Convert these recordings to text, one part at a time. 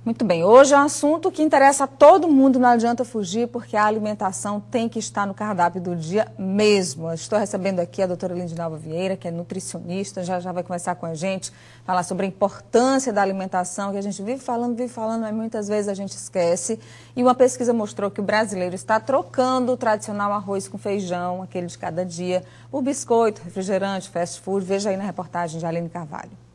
Muito bem, hoje é um assunto que interessa a todo mundo, não adianta fugir, porque a alimentação tem que estar no cardápio do dia mesmo. Estou recebendo aqui a doutora Lindinalva Vieira, que é nutricionista, já vai conversar com a gente, falar sobre a importância da alimentação, que a gente vive falando, mas muitas vezes a gente esquece. E uma pesquisa mostrou que o brasileiro está trocando o tradicional arroz com feijão, aquele de cada dia, por biscoito, refrigerante, fast food. Veja aí na reportagem de Aline Carvalho.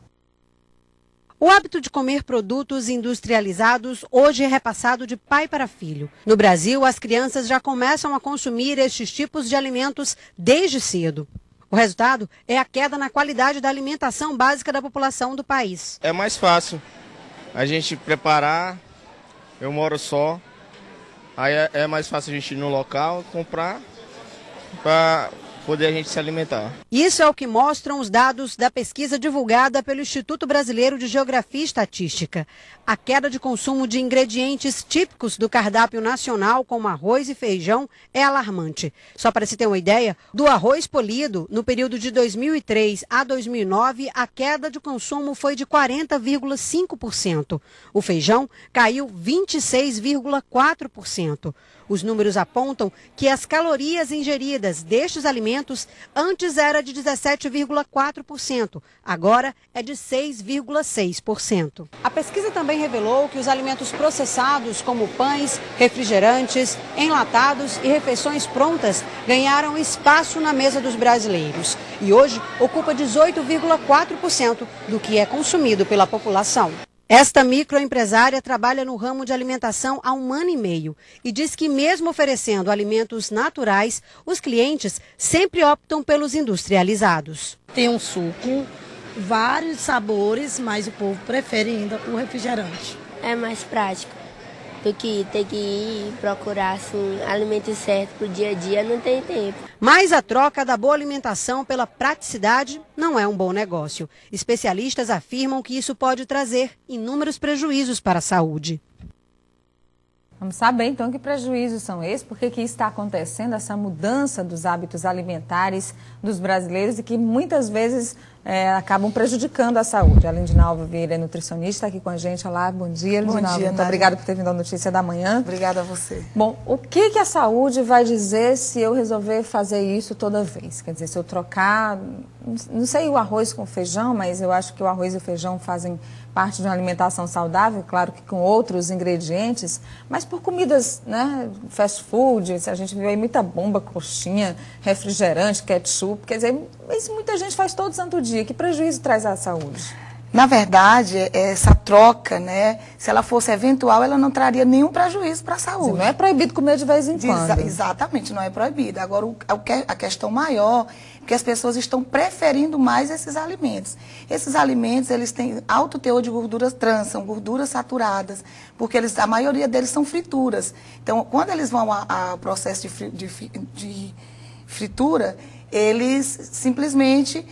O hábito de comer produtos industrializados hoje é repassado de pai para filho. No Brasil, as crianças já começam a consumir estes tipos de alimentos desde cedo. O resultado é a queda na qualidade da alimentação básica da população do país. É mais fácil a gente preparar, eu moro só, aí é mais fácil a gente ir no local comprar para poder a gente se alimentar. Isso é o que mostram os dados da pesquisa divulgada pelo Instituto Brasileiro de Geografia e Estatística. A queda de consumo de ingredientes típicos do cardápio nacional, como arroz e feijão, é alarmante. Só para se ter uma ideia, do arroz polido, no período de 2003 a 2009, a queda de consumo foi de 40,5%. O feijão caiu 26,4%. Os números apontam que as calorias ingeridas destes alimentos antes era de 17,4%, agora é de 6,6%. A pesquisa também revelou que os alimentos processados, como pães, refrigerantes, enlatados e refeições prontas, ganharam espaço na mesa dos brasileiros e hoje ocupa 18,4% do que é consumido pela população. Esta microempresária trabalha no ramo de alimentação há 1 ano e meio e diz que mesmo oferecendo alimentos naturais, os clientes sempre optam pelos industrializados. Tem um suco, vários sabores, mas o povo prefere ainda o refrigerante. É mais prático do que ter que ir procurar assim, alimentos certos para o dia a dia, não tem tempo. Mas a troca da boa alimentação pela praticidade não é um bom negócio. Especialistas afirmam que isso pode trazer inúmeros prejuízos para a saúde. Vamos saber então que prejuízos são esses, por que está acontecendo essa mudança dos hábitos alimentares dos brasileiros e que muitas vezes acabam prejudicando a saúde. A Lindinalva Vieira é nutricionista, está aqui com a gente. Olá, bom dia, Lindinalva. Bom dia, muito obrigada por ter vindo à Notícia da Manhã. Obrigada a você. Bom, o que a saúde vai dizer se eu resolver fazer isso toda vez? Quer dizer, se eu trocar, não sei o arroz com feijão, mas eu acho que o arroz e o feijão fazem parte de uma alimentação saudável, claro que com outros ingredientes, mas por comidas, né, fast food, a gente vê aí muita bomba, coxinha, refrigerante, ketchup, quer dizer, isso muita gente faz todo santo dia. Que prejuízo traz à saúde? Na verdade, essa troca, né, se ela fosse eventual, ela não traria nenhum prejuízo para a saúde. Não é proibido comer de vez em quando. Exatamente, não é proibido. Agora, a questão maior é que as pessoas estão preferindo mais esses alimentos. Esses alimentos, eles têm alto teor de gorduras trans, são gorduras saturadas, porque a maioria deles são frituras. Então, quando eles vão ao processo de fritura, eles simplesmente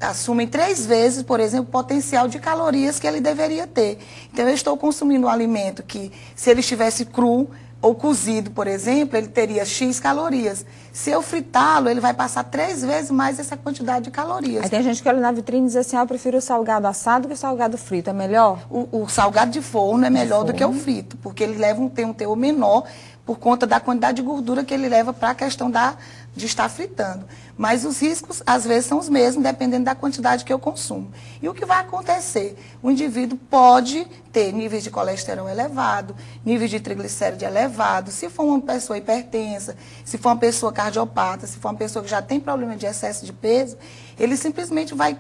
assumem 3 vezes, por exemplo, o potencial de calorias que ele deveria ter. Então, eu estou consumindo um alimento que, se ele estivesse cru ou cozido, por exemplo, ele teria X calorias. Se eu fritá-lo, ele vai passar 3 vezes mais essa quantidade de calorias. Aí tem gente que olha na vitrine e diz assim, eu prefiro o salgado assado que o salgado frito, é melhor? O salgado de forno é melhor do que o frito, porque ele tem um teor menor por conta da quantidade de gordura que ele leva para a questão de estar fritando. Mas os riscos, às vezes, são os mesmos, dependendo da quantidade que eu consumo. E o que vai acontecer? O indivíduo pode ter níveis de colesterol elevado, níveis de triglicérides elevados, se for uma pessoa hipertensa, se for uma pessoa cardiopata, se for uma pessoa que já tem problema de excesso de peso, ele simplesmente vai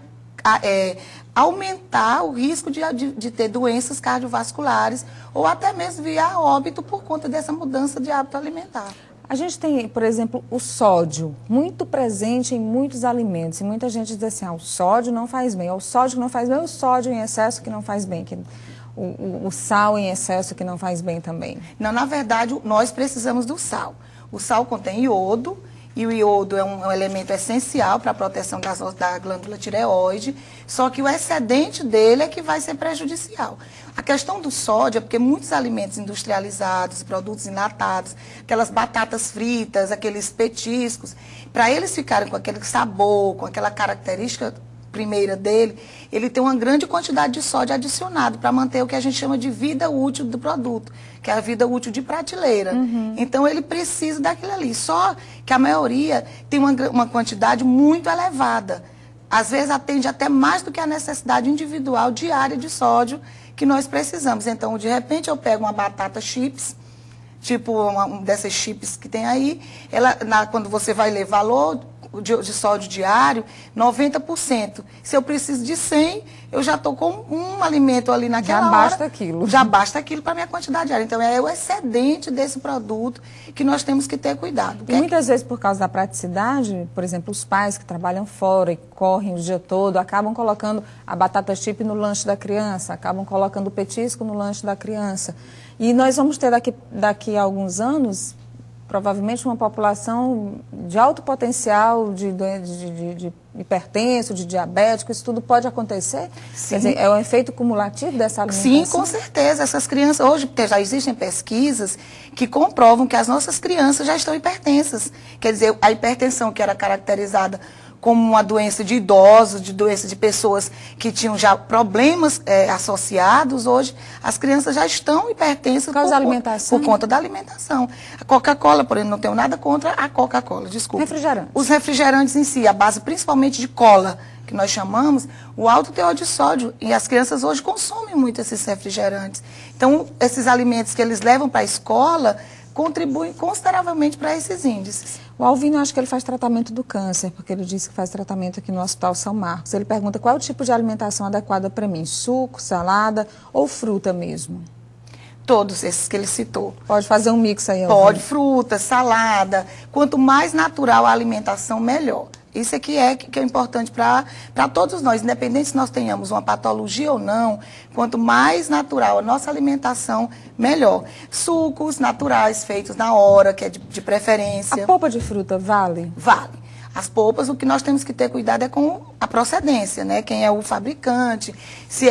aumentar o risco de ter doenças cardiovasculares ou até mesmo vir a óbito por conta dessa mudança de hábito alimentar. A gente tem, por exemplo, o sódio, muito presente em muitos alimentos. E muita gente diz assim, o sódio não faz bem. O sódio que não faz bem, o sódio em excesso que não faz bem. O sal em excesso que não faz bem também. Não, na verdade, nós precisamos do sal. O sal contém iodo, e o iodo é um elemento essencial para a proteção da glândula tireoide, só que o excedente dele é que vai ser prejudicial. A questão do sódio é porque muitos alimentos industrializados, produtos enlatados, aquelas batatas fritas, aqueles petiscos, para eles ficarem com aquele sabor, com aquela característica primeira dele, ele tem uma grande quantidade de sódio adicionado para manter o que a gente chama de vida útil do produto, que é a vida útil de prateleira. Então, ele precisa daquilo ali. Só que a maioria tem uma quantidade muito elevada. Às vezes, atende até mais do que a necessidade individual diária de sódio que nós precisamos. Então, de repente, eu pego uma batata chips, tipo uma dessas chips que tem aí, quando você vai ler valor de sódio diário, 90%. Se eu preciso de 100, eu já estou com um alimento ali naquela hora. Já basta aquilo. Já basta aquilo para a minha quantidade diária. Então, é o excedente desse produto que nós temos que ter cuidado. E muitas vezes, por causa da praticidade, por exemplo, os pais que trabalham fora e correm o dia todo, acabam colocando a batata chip no lanche da criança, acabam colocando o petisco no lanche da criança. E nós vamos ter daqui a alguns anos, provavelmente, uma população de alto potencial de hipertenso, de diabético, isso tudo pode acontecer? Sim. Quer dizer, é um efeito cumulativo dessa alimentação? Sim, com certeza. Essas crianças, hoje já existem pesquisas que comprovam que as nossas crianças já estão hipertensas. Quer dizer, a hipertensão que era caracterizada como uma doença de idosos, de doença de pessoas que tinham já problemas associados, hoje as crianças já estão hipertensas por causa da alimentação? Por conta da alimentação. A Coca-Cola, por exemplo, não tenho nada contra a Coca-Cola, desculpa. Refrigerantes. Os refrigerantes em si, a base principalmente de cola, que nós chamamos, o alto teor de sódio, e as crianças hoje consomem muito esses refrigerantes. Então, esses alimentos que eles levam para a escola contribuem consideravelmente para esses índices. O Alvino, acho que ele faz tratamento do câncer, porque ele disse que faz tratamento aqui no Hospital São Marcos. Ele pergunta qual é o tipo de alimentação adequada para mim, suco, salada ou fruta mesmo? Todos esses que ele citou. Pode fazer um mix aí, Alvino? Pode, fruta, salada. Quanto mais natural a alimentação, melhor. Isso aqui que é importante para todos nós, independente se nós tenhamos uma patologia ou não, quanto mais natural a nossa alimentação, melhor. Sucos naturais feitos na hora, que é de preferência. A polpa de fruta vale? Vale. As polpas, o que nós temos que ter cuidado é com a procedência, né? Quem é o fabricante, se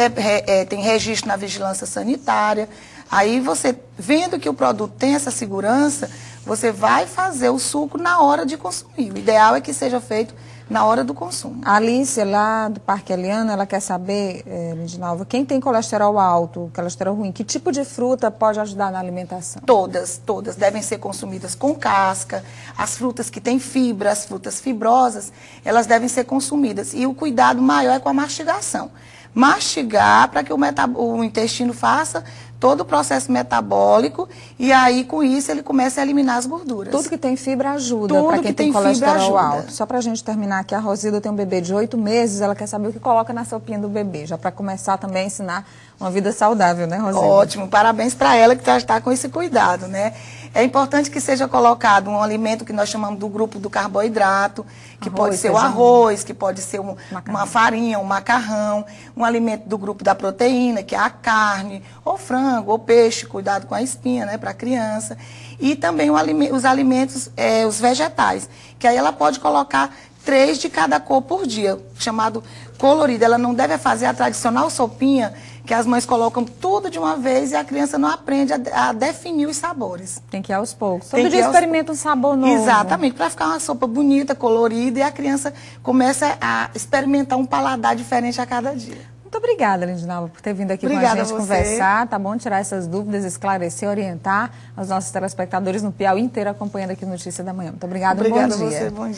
tem registro na vigilância sanitária. Aí você, vendo que o produto tem essa segurança, você vai fazer o suco na hora de consumir. O ideal é que seja feito na hora do consumo. A Alice, lá do Parque Eliana, ela quer saber, Lindinalva, quem tem colesterol alto, colesterol ruim, que tipo de fruta pode ajudar na alimentação? Todas devem ser consumidas com casca. As frutas que têm fibra, as frutas fibrosas, elas devem ser consumidas. E o cuidado maior é com a mastigação. Mastigar para que o intestino faça todo o processo metabólico e aí, com isso, ele começa a eliminar as gorduras. Tudo que tem fibra ajuda para quem tem colesterol alto. Só para a gente terminar aqui, a Rosilda tem um bebê de 8 meses, ela quer saber o que coloca na sopinha do bebê, já para começar também a ensinar uma vida saudável, né, Rosilda? Ótimo, parabéns para ela que já está com esse cuidado, né? É importante que seja colocado um alimento que nós chamamos do grupo do carboidrato, que pode ser o arroz, que pode ser uma farinha, um macarrão, um alimento do grupo da proteína, que é a carne, ou frango, ou peixe, cuidado com a espinha, né, para a criança. E também os alimentos, os vegetais, que aí ela pode colocar 3 de cada cor por dia, chamado colorido. Ela não deve fazer a tradicional sopinha, que as mães colocam tudo de uma vez e a criança não aprende a definir os sabores. Tem que ir aos poucos. Todo dia experimenta um sabor novo. Exatamente, para ficar uma sopa bonita, colorida, e a criança começa a experimentar um paladar diferente a cada dia. Muito obrigada, Lindinalva, por ter vindo aqui com a gente conversar. Tá bom tirar essas dúvidas, esclarecer, orientar os nossos telespectadores no Piauí inteiro acompanhando aqui Notícia da Manhã. Muito obrigada, Obrigada bom dia. Obrigada a você, bom dia.